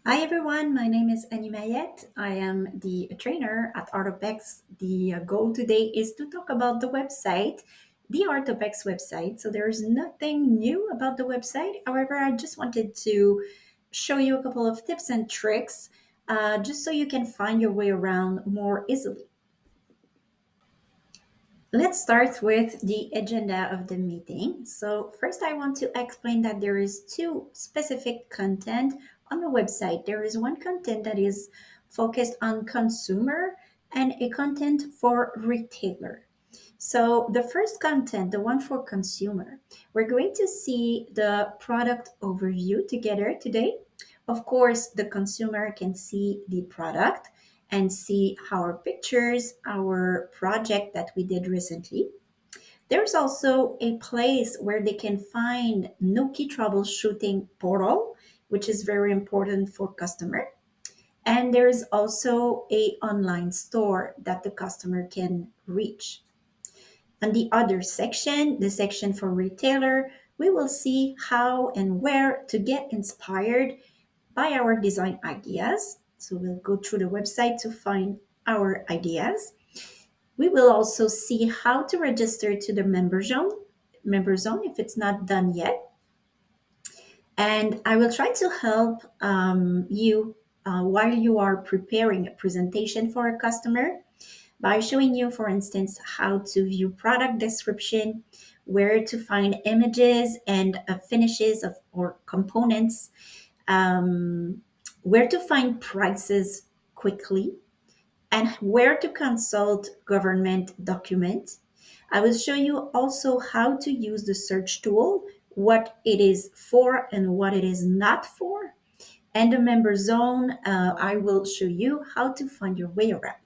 Hi everyone, my name is Annie Mayette. I am the trainer at Artopex. The goal today is to talk about the website, the Artopex website. So there's nothing new about the website. However, I just wanted to show you a couple of tips and tricks just so you can find your way around more easily. Let's start with the agenda of the meeting. So first I want to explain that there is two specific content on the website. There is one content that is focused on consumer and a content for retailer. So the first content, the one for consumer, we're going to see the product overview together today. Of course, the consumer can see the product and see our pictures, our project that we did recently. There's also a place where they can find Noki troubleshooting portal, which is very important for customer. And there's also a online store that the customer can reach. On the other section, the section for retailer, we will see how and where to get inspired by our design ideas. So we'll go through the website to find our ideas. We will also see how to register to the member zone if it's not done yet. And I will try to help you while you are preparing a presentation for a customer by showing you, for instance, how to view product description, where to find images and finishes of or components, um, where to find prices quickly, and where to consult government documents. I will show you also how to use the search tool, what it is for and what it is not for. And the member zone, I will show you how to find your way around.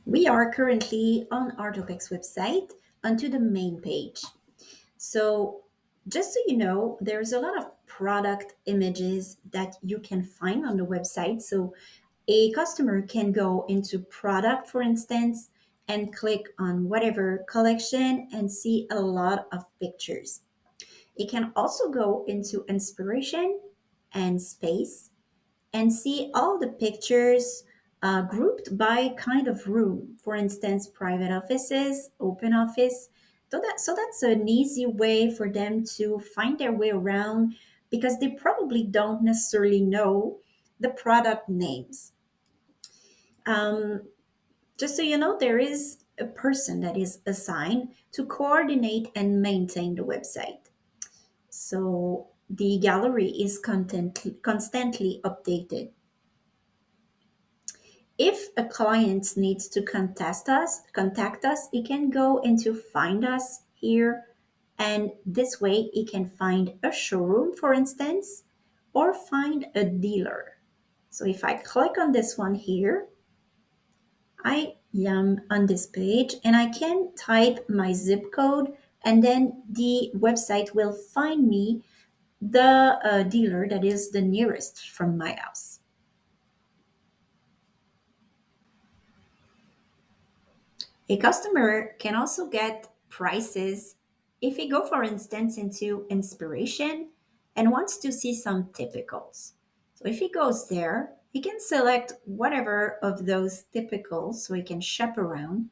We are currently on Artopex website onto the main page. So just so you know, there's a lot of product images that you can find on the website. So a customer can go into product, for instance, and click on whatever collection and see a lot of pictures. It can also go into inspiration and space and see all the pictures grouped by kind of room. For instance, private offices, open office. So that's an easy way for them to find their way around because they probably don't necessarily know the product names. Um, just so you know, there is a person that is assigned to coordinate and maintain the website. So the gallery is constantly updated. If a client needs to contact us, he can go into find us here, and this way he can find a showroom, for instance, or find a dealer. So if I click on this one here, I am on this page and I can type my zip code, and then the website will find me the dealer that is the nearest from my house. A customer can also get prices if he go, for instance, into inspiration and wants to see some typicals. So if he goes there, he can select whatever of those typicals so he can shop around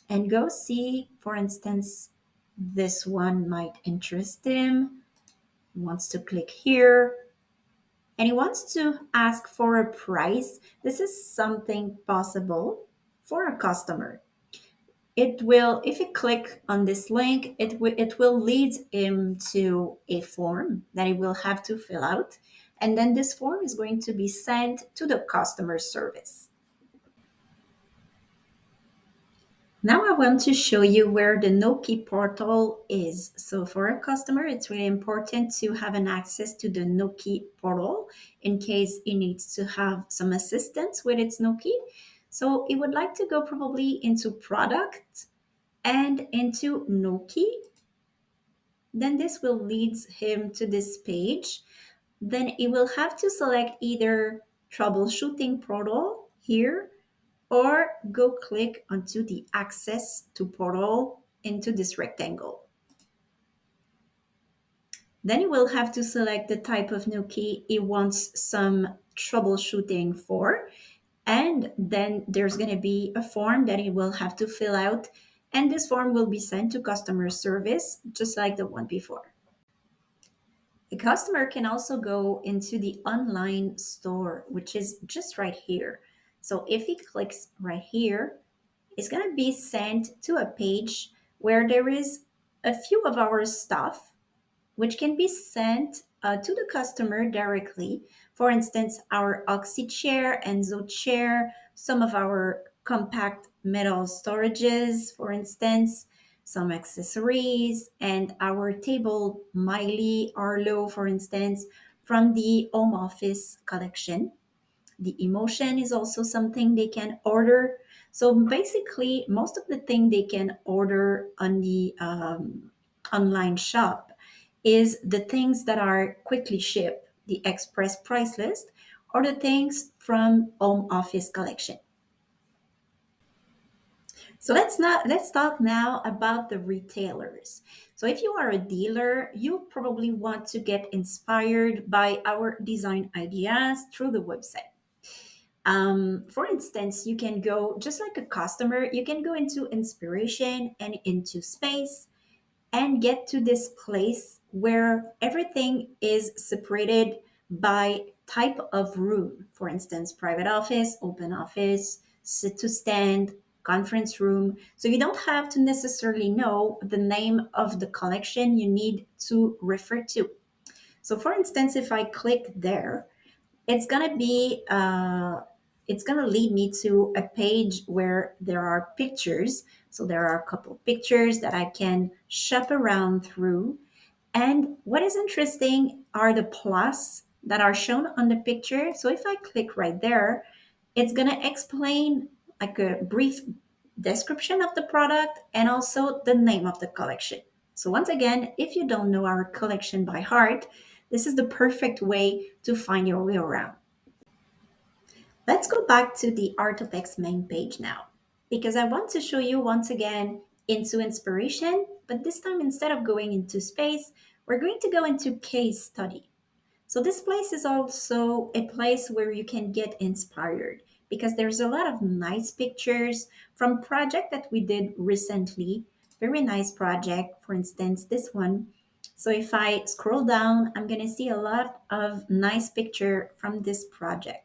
and go see, for instance, this one might interest him. He wants to click here and he wants to ask for a price. This is something possible for a customer. It will, if you click on this link, it will lead him to a form that he will have to fill out, and then this form is going to be sent to the customer service. Now I want to show you where the Noki portal is. So for a customer, it's really important to have an access to the Noki portal in case he needs to have some assistance with its Noki. So he would like to go probably into product and into Noki. Then this will lead him to this page. Then he will have to select either troubleshooting portal here or go click onto the access to portal into this rectangle. Then you will have to select the type of Nuki it wants some troubleshooting for. And then there's going to be a form that it will have to fill out. And this form will be sent to customer service, just like the one before. The customer can also go into the online store, which is just right here. So if he clicks right here, it's going to be sent to a page where there is a few of our stuff which can be sent to the customer directly. For instance, our Oxy chair, Enzo chair, some of our compact metal storages, for instance, some accessories, and our table Miley Arlo, for instance, from the home office collection. The emotion is also something they can order. So basically, most of the thing they can order on the online shop is the things that are quickly shipped, the express price list, or the things from home office collection. So let's talk now about the retailers. So if you are a dealer, you probably want to get inspired by our design ideas through the website. For instance, you can go just like a customer, you can go into inspiration and into space and get to this place where everything is separated by type of room. For instance, private office, open office, sit to stand, conference room. So you don't have to necessarily know the name of the collection you need to refer to. So, for instance, if I click there, it's gonna be it's gonna lead me to a page where there are pictures. So there are a couple pictures that I can shop around through. And what is interesting are the plus that are shown on the picture. So if I click right there, it's gonna explain like a brief description of the product and also the name of the collection. So once again, if you don't know our collection by heart, this is the perfect way to find your way around. Let's go back to the Artopex main page now, because I want to show you once again into inspiration, but this time instead of going into space, we're going to go into case study. So this place is also a place where you can get inspired because there's a lot of nice pictures from project that we did recently. Very nice project, for instance, this one. So if I scroll down, I'm going to see a lot of nice picture from this project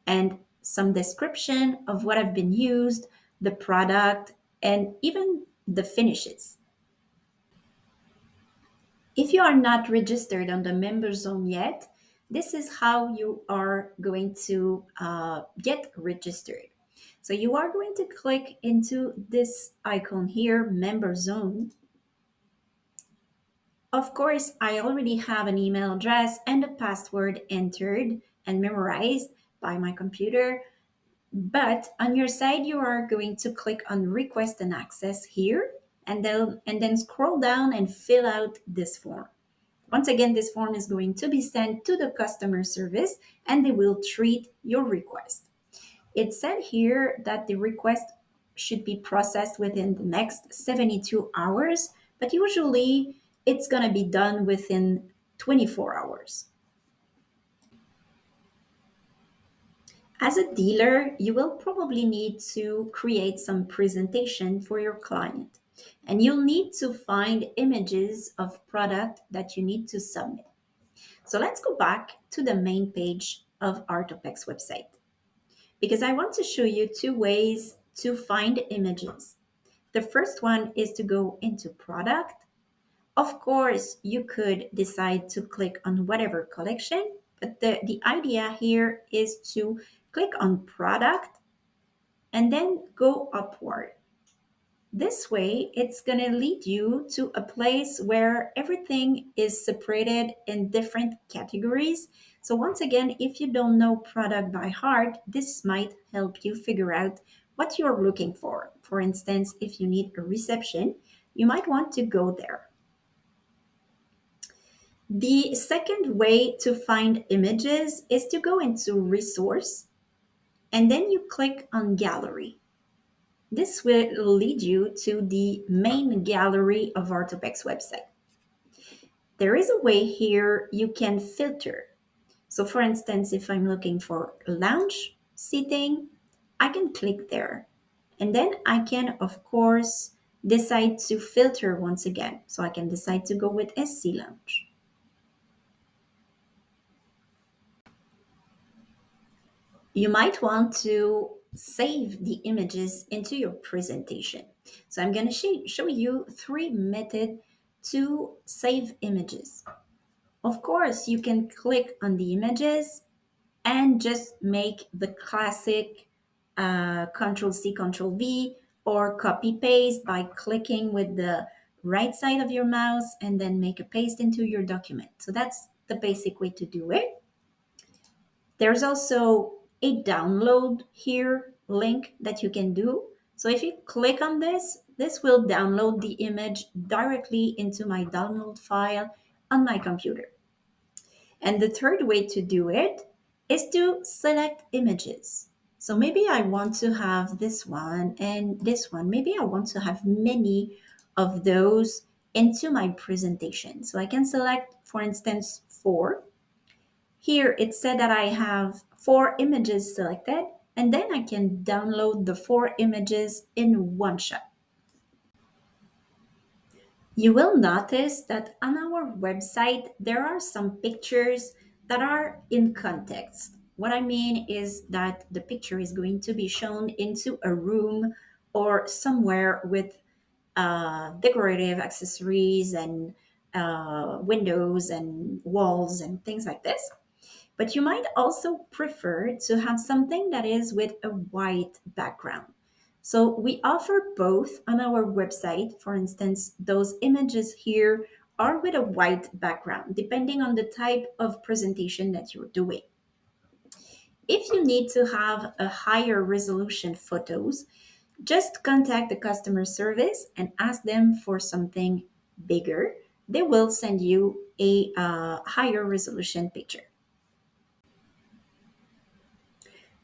and some description of what have been used, the product, and even the finishes. If you are not registered on the member zone yet, this is how you are going to get registered. So you are going to click into this icon here, member zone. Of course, I already have an email address and a password entered and memorized by my computer. But on your side, you are going to click on request and access here and then scroll down and fill out this form. Once again, this form is going to be sent to the customer service and they will treat your request. It said here that the request should be processed within the next 72 hours, but usually it's going to be done within 24 hours. As a dealer, you will probably need to create some presentation for your client, and you'll need to find images of product that you need to submit. So let's go back to the main page of Artopex website because I want to show you two ways to find images. The first one is to go into product. Of course, you could decide to click on whatever collection, but the idea here is to click on product and then go upward. This way, it's going to lead you to a place where everything is separated in different categories. So, once again, if you don't know product by heart, this might help you figure out what you're looking for. For instance, if you need a reception, you might want to go there. The second way to find images is to go into resource and then you click on gallery. This will lead you to the main gallery of Artopex website. There is a way here you can filter. So for instance, if I'm looking for lounge seating, I can click there. And then I can, of course, decide to filter once again. So I can decide to go with SC Lounge. You might want to save the images into your presentation. So I'm going to show you three methods to save images. Of course, you can click on the images and just make the classic Control C, Control V, or copy paste by clicking with the right side of your mouse and then make a paste into your document. So that's the basic way to do it. There's also a download here link that you can do. So if you click on this, this will download the image directly into my download file on my computer. And the third way to do it is to select images. So maybe I want to have this one and this one. Maybe I want to have many of those into my presentation. So I can select, for instance, four. Here it said that I have four images selected, and then I can download the four images in one shot. You will notice that on our website, there are some pictures that are in context. What I mean is that the picture is going to be shown into a room or somewhere with decorative accessories and windows and walls and things like this. But you might also prefer to have something that is with a white background. So we offer both on our website. For instance, those images here are with a white background, depending on the type of presentation that you're doing. If you need to have a higher resolution photos, just contact the customer service and ask them for something bigger. They will send you a higher resolution picture.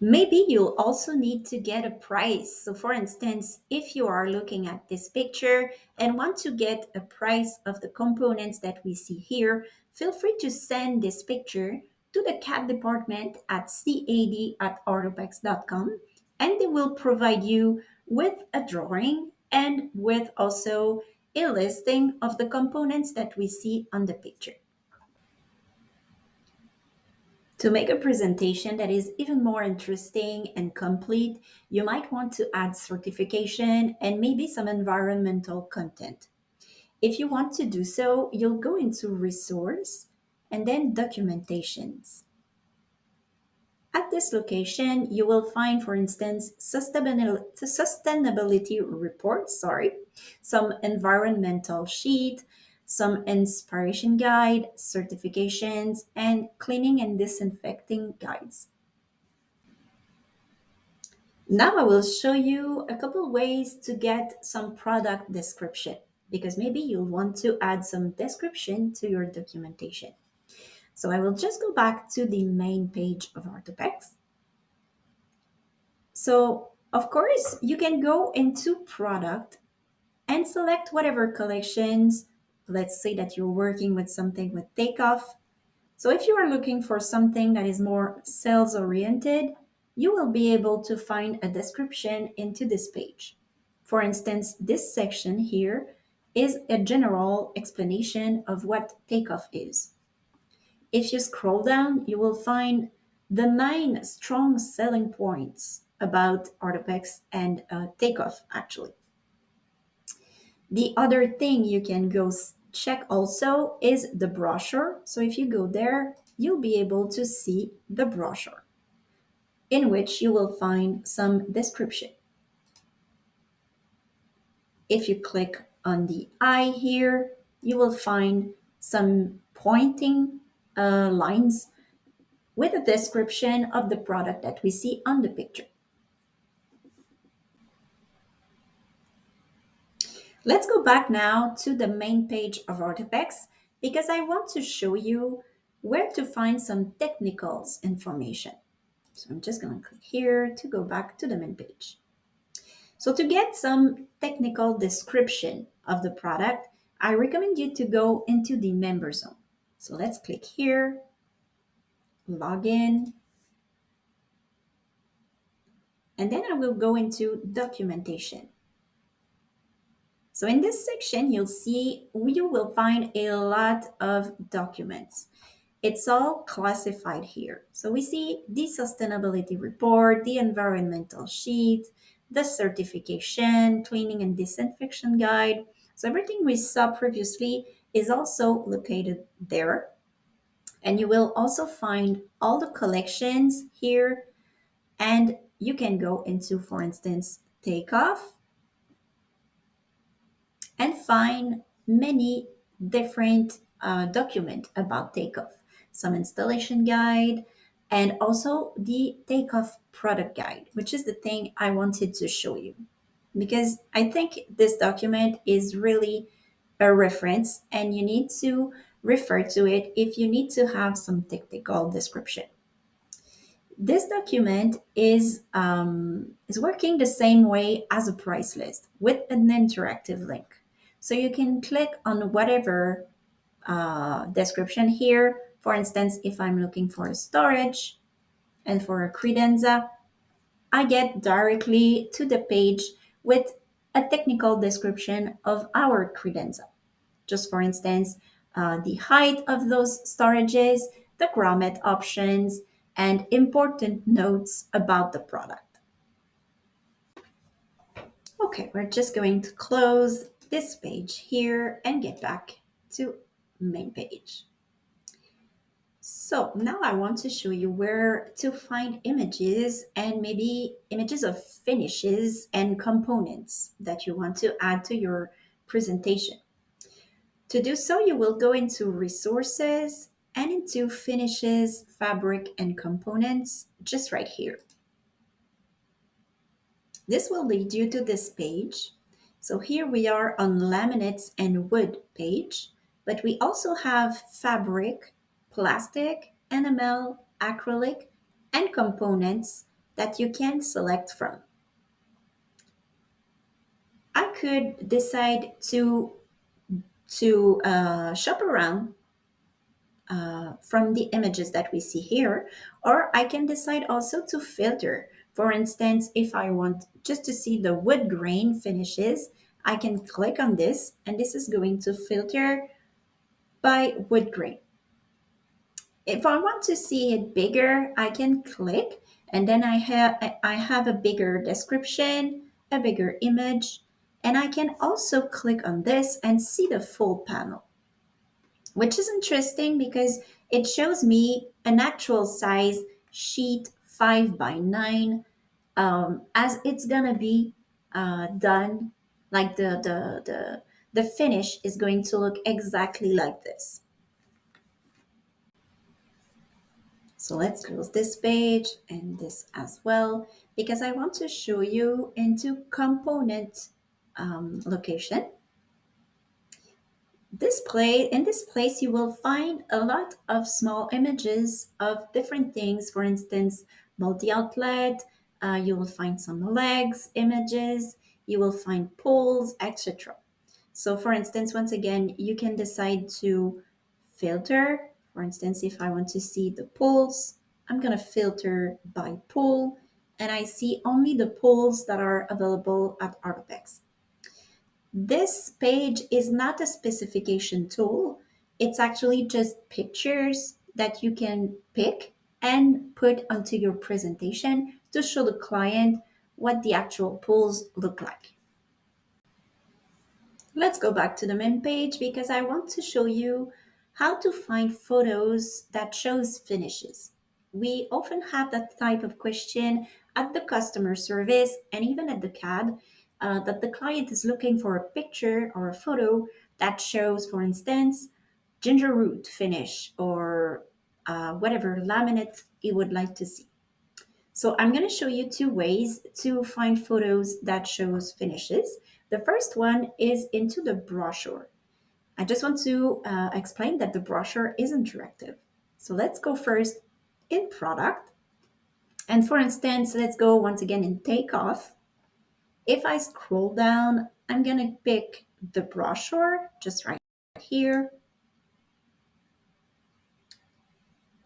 Maybe you'll also need to get a price. So, for instance, if you are looking at this picture and want to get a price of the components that we see here, feel free to send this picture to the CAD department at cad@artopex.com, and they will provide you with a drawing and with also a listing of the components that we see on the picture. To make a presentation that is even more interesting and complete, you might want to add certification and maybe some environmental content. If you want to do so, you'll go into resource and then documentations. At this location, you will find, for instance, sustainability reports, some environmental sheet, some inspiration guide, certifications, and cleaning and disinfecting guides. Now I will show you a couple ways to get some product description because maybe you'll want to add some description to your documentation. So I will just go back to the main page of Artopex. So of course you can go into product and select whatever collections. Let's say that you're working with something with takeoff. So if you are looking for something that is more sales oriented, you will be able to find a description into this page. For instance, this section here is a general explanation of what takeoff is. If you scroll down, you will find the 9 strong selling points about Artopex and takeoff actually. The other thing you can go check also is the brochure. So if you go there, you'll be able to see the brochure in which you will find some description. If you click on the eye here, you will find some pointing lines with a description of the product that we see on the picture. Let's go back now to the main page of Artopex because I want to show you where to find some technicals information. So I'm just going to click here to go back to the main page. So to get some technical description of the product, I recommend you to go into the member zone. So let's click here, log in, and then I will go into documentation. So in this section, you will find a lot of documents. It's all classified here. So we see the sustainability report, the environmental sheet, the certification, cleaning and disinfection guide. So everything we saw previously is also located there. And you will also find all the collections here. And you can go into, for instance, takeoff and find many different documents about takeoff, some installation guide, and also the takeoff product guide, which is the thing I wanted to show you because I think this document is really a reference and you need to refer to it if you need to have some technical description. This document is working the same way as a price list with an interactive link. So you can click on whatever description here. For instance, if I'm looking for a storage and for a credenza, I get directly to the page with a technical description of our credenza. Just for instance, the height of those storages, the grommet options, and important notes about the product. Okay, we're just going to close this page here and get back to main page. So now I want to show you where to find images and maybe images of finishes and components that you want to add to your presentation. To do so, you will go into resources and into finishes, fabric, and components just right here. This will lead you to this page. So here we are on laminates and wood page, but we also have fabric, plastic, enamel, acrylic, and components that you can select from. I could decide to shop around from the images that we see here, or I can decide also to filter. For instance, if I want just to see the wood grain finishes, I can click on this and this is going to filter by wood grain. If I want to see it bigger, I can click and then I have a bigger description, a bigger image, and I can also click on this and see the full panel, which is interesting because it shows me an actual size sheet 5 by 9 as it's gonna be done like the finish is going to look exactly like this. So let's close this page and this as well because I want to show you into component location. In this place you will find a lot of small images of different things. For instance, multi-outlet, you will find some legs images, you will find poles, etc. So for instance, once again, you can decide to filter. For instance, if I want to see the poles, I'm going to filter by pole and I see only the poles that are available at Artopex. This page is not a specification tool. It's actually just pictures that you can pick and put onto your presentation to show the client what the actual pools look like. Let's go back to the main page because I want to show you how to find photos that shows finishes. We often have that type of question at the customer service and even at the CAD that the client is looking for a picture or a photo that shows, for instance, ginger root finish or whatever laminate you would like to see. So I'm going to show you two ways to find photos that shows finishes. The first one is into the brochure. I just want to explain that the brochure is interactive. So let's go first in product. And for instance, let's go once again in takeoff. If I scroll down, I'm going to pick the brochure, just right here.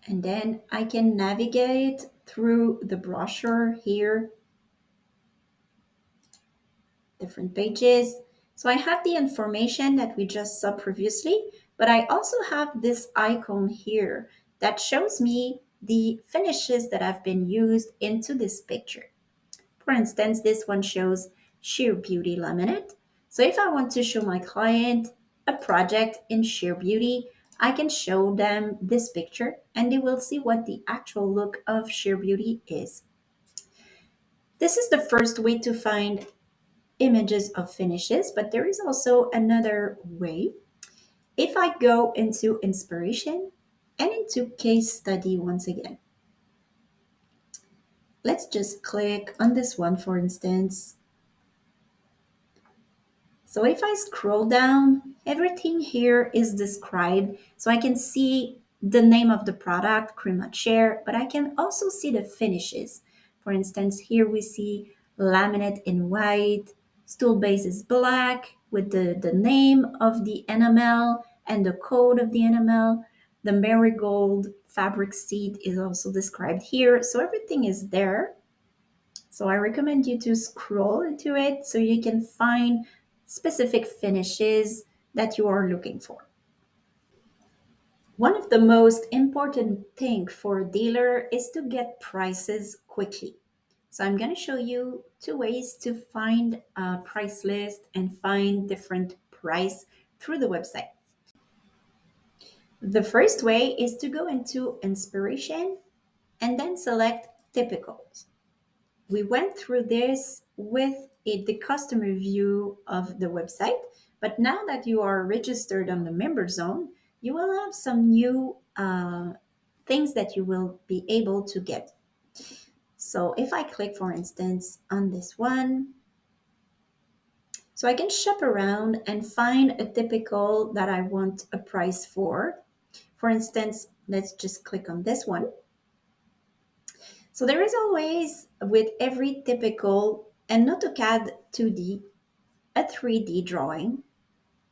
And then I can navigate through the brochure here, different pages. So I have the information that we just saw previously, but I also have this icon here that shows me the finishes that have been used into this picture. For instance, this one shows Sheer Beauty laminate. So if I want to show my client a project in Sheer Beauty, I can show them this picture and they will see what the actual look of Sheer Beauty is. This is the first way to find images of finishes, but there is also another way. If I go into inspiration and into case study once again, let's just click on this one, for instance. So if I scroll down, everything here is described. So I can see the name of the product, Crema Chair, but I can also see the finishes. For instance, here we see laminate in white, stool base is black with the name of the enamel and the code of the enamel. The marigold fabric seat is also described here. So everything is there. So I recommend you to scroll into it so you can find specific finishes that you are looking for. One of the most important thing for a dealer is to get prices quickly. So I'm going to show you two ways to find a price list and find different price through the website. The first way is to go into inspiration and then select typicals. We went through this with the customer view of the website, but now that you are registered on the member zone, you will have some new things that you will be able to get. So if I click, for instance, on this one, so I can shop around and find a typical that I want a price for. For instance, let's just click on this one. So there is always, with every typical, an AutoCAD 2D, a 3D drawing,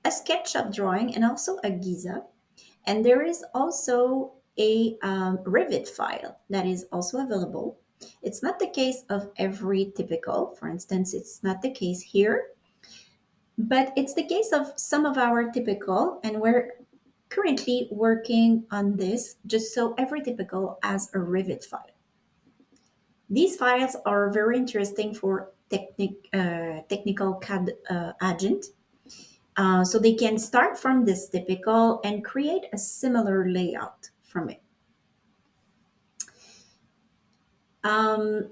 a SketchUp drawing, and also a Giza. And there is also a Revit file that is also available. It's not the case of every typical. For instance, it's not the case here, but it's the case of some of our typical, and we're currently working on this just so every typical has a Revit file. These files are very interesting for technical CAD agent. So they can start from this typical and create a similar layout from it.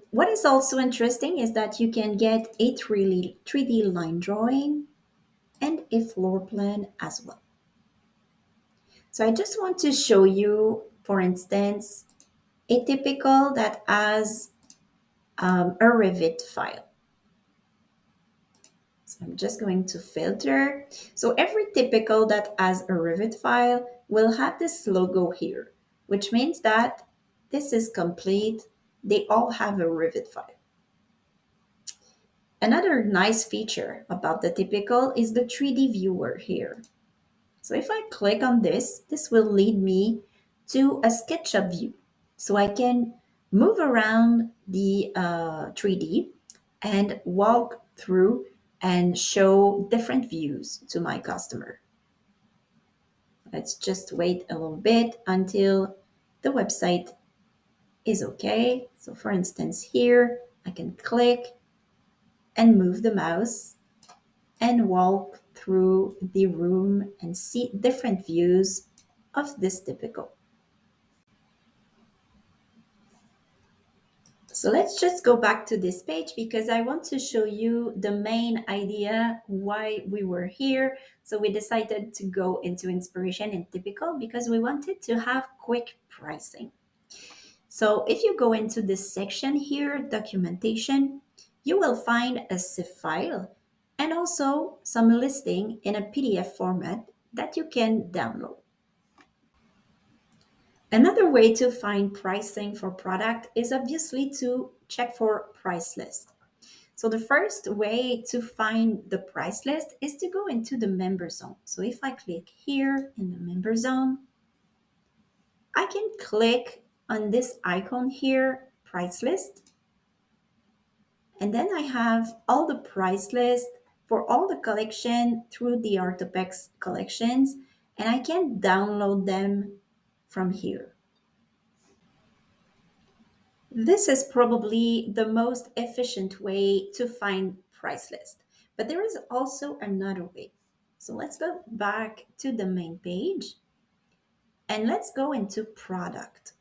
What is also interesting is that you can get a 3D line drawing and a floor plan as well. So I just want to show you, for instance, a typical that has a Revit file. So I'm just going to filter. So every typical that has a Revit file will have this logo here, which means that this is complete. They all have a Revit file. Another nice feature about the typical is the 3D viewer here. So if I click on this, this will lead me to a SketchUp view. So I can move around the 3D and walk through and show different views to my customer. Let's just wait a little bit until the website is okay. So for instance, here I can click and move the mouse and walk through the room and see different views of this typical. So let's just go back to this page because I want to show you the main idea why we were here. So we decided to go into inspiration and typical because we wanted to have quick pricing. So if you go into this section here, documentation, you will find a zip file and also some listing in a PDF format that you can download. Another way to find pricing for product is obviously to check for price list. So the first way to find the price list is to go into the member zone. So if I click here in the member zone, I can click on this icon here, price list, and then I have all the price list for all the collection through the Artopex collections, and I can download them from here. This is probably the most efficient way to find price list, but there is also another way. So let's go back to the main page and let's go into product.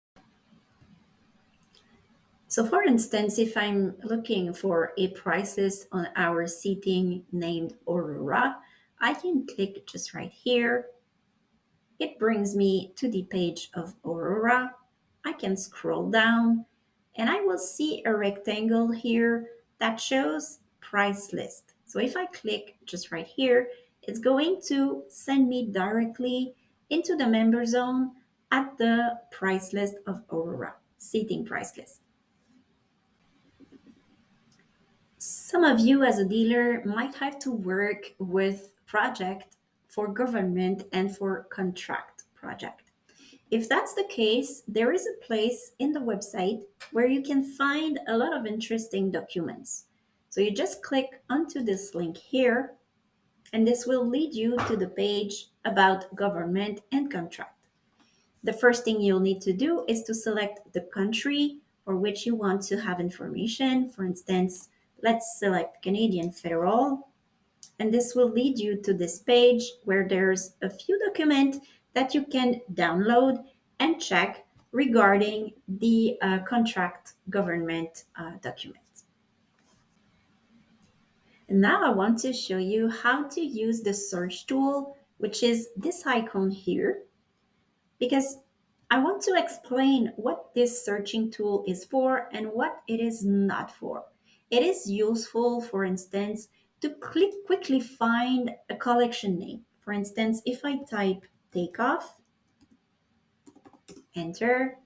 So for instance, if I'm looking for a price list on our seating named Aurora, I can click just right here. It brings me to the page of Aurora. I can scroll down and I will see a rectangle here that shows price list. So if I click just right here, it's going to send me directly into the member zone at the price list of Aurora, seating price list. Some of you as a dealer might have to work with project for government and for contract project. If that's the case, there is a place in the website where you can find a lot of interesting documents. So you just click onto this link here, and this will lead you to the page about government and contract. The first thing you'll need to do is to select the country for which you want to have information. For instance, let's select Canadian Federal, and this will lead you to this page where there's a few documents that you can download and check regarding the contract government documents. And now I want to show you how to use the search tool, which is this icon here, because I want to explain what this searching tool is for and what it is not for. It is useful, for instance, to quickly find a collection name. For instance, if I type takeoff, enter,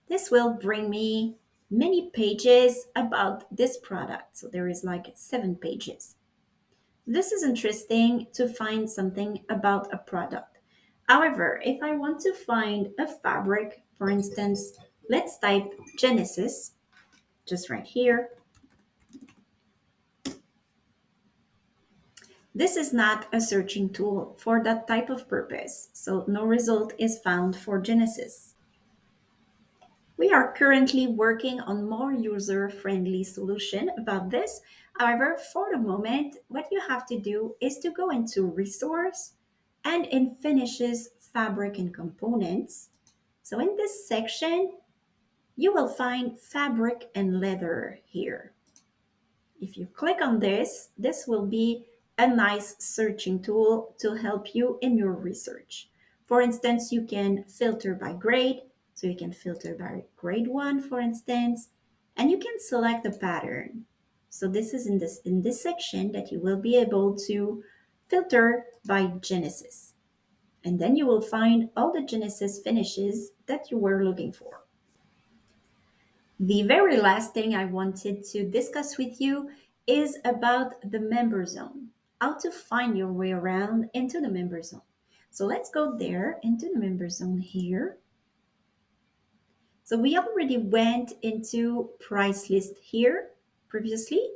this will bring me many pages about this product. So there is like 7 pages. This is interesting to find something about a product. However, if I want to find a fabric, for instance, let's type Genesis, just right here. This is not a searching tool for that type of purpose, so no result is found for Genesis. We are currently working on more user-friendly solution about this. However, for the moment, what you have to do is to go into resource and in finishes, fabric and components. So in this section, you will find fabric and leather here. If you click on this, this will be a nice searching tool to help you in your research. For instance, you can filter by grade. So you can filter by grade 1, for instance, and you can select a pattern. So this is in this section that you will be able to filter by Genesis. And then you will find all the Genesis finishes that you were looking for. The very last thing I wanted to discuss with you is about the member zone, how to find your way around into the member zone. So let's go there into the member zone here. So we already went into price list here previously.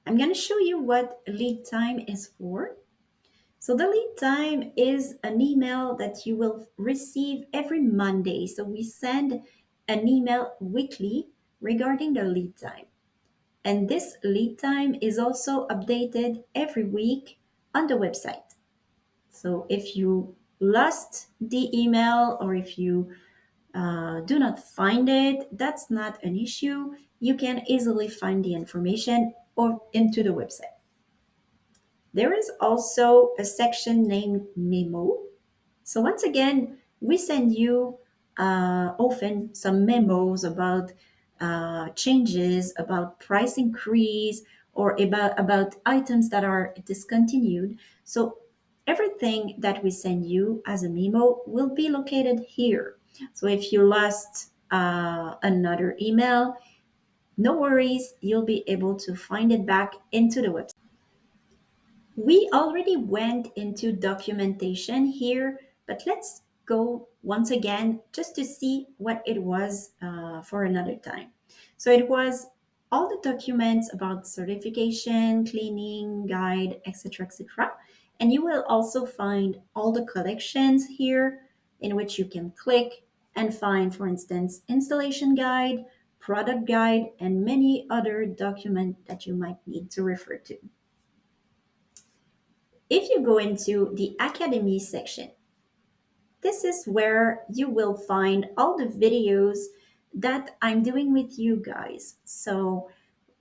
I'm going to show you what lead time is for. So the lead time is an email that you will receive every Monday. So we send an email weekly regarding the lead time. And this lead time is also updated every week on the website. So if you lost the email or if you do not find it, that's not an issue. You can easily find the information or into the website. There is also a section named Memo. So once again, we send you often some memos about changes, about price increase, or about items that are discontinued. So everything that we send you as a memo will be located here. So if you lost another email, No worries, you'll be able to find it back into the website. We already went into documentation here, but let's go once again just to see what it was for another time. So it was all the documents about certification, cleaning, guide, etc., etc. And you will also find all the collections here in which you can click and find, for instance, installation guide, product guide, and many other documents that you might need to refer to. If you go into the Academy section, this is where you will find all the videos that I'm doing with you guys. So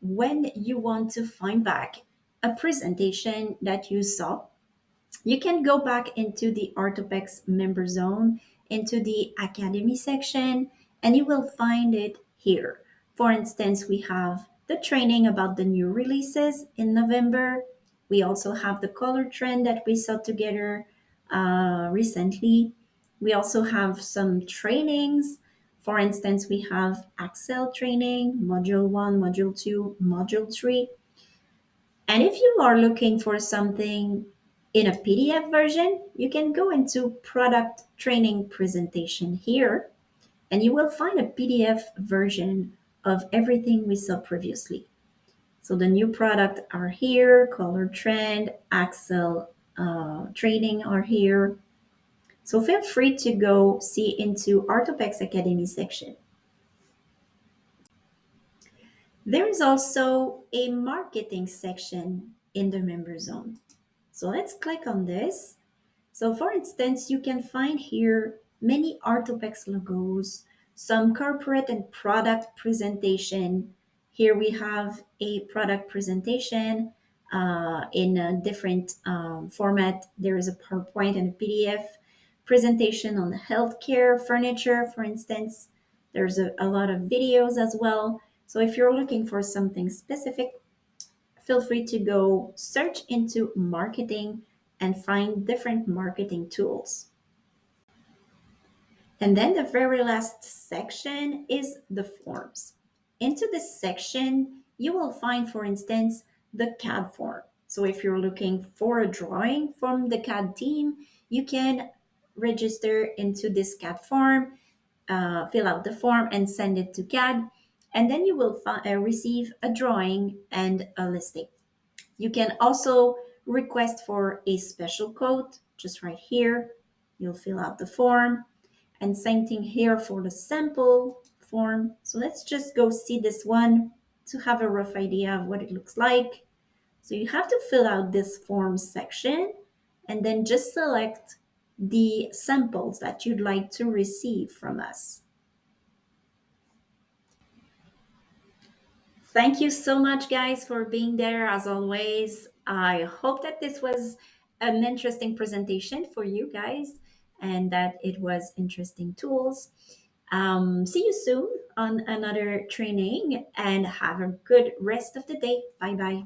when you want to find back a presentation that you saw, you can go back into the Artopex member zone, into the Academy section, and you will find it here. For instance, we have the training about the new releases in November. We also have the color trend that we saw together recently. We also have some trainings. For instance, we have Excel training, Module 1, Module 2, Module 3. And if you are looking for something in a PDF version, you can go into product training presentation here, and you will find a PDF version of everything we saw previously. So the new product are here, color trend, Excel training are here. So feel free to go see into Artopex Academy section. There is also a marketing section in the member zone. So let's click on this. So for instance, you can find here many Artopex logos, some corporate and product presentation. Here we have a product presentation in a different format. There is a PowerPoint and a PDF presentation on the healthcare furniture, for instance. There's a lot of videos as well. So if you're looking for something specific, feel free to go search into marketing and find different marketing tools. And then the very last section is the forms. Into this section, you will find, for instance, the CAD form. So if you're looking for a drawing from the CAD team, you can register into this CAD form, fill out the form, and send it to CAD. And then you will receive a drawing and a listing. You can also request for a special code, just right here. You'll fill out the form. And same thing here for the sample form. So let's just go see this one to have a rough idea of what it looks like. So you have to fill out this form section and then just select the samples that you'd like to receive from us. Thank you so much, guys, for being there as always. I hope that this was an interesting presentation for you guys and that it was interesting tools. See you soon on another training and have a good rest of the day. Bye bye.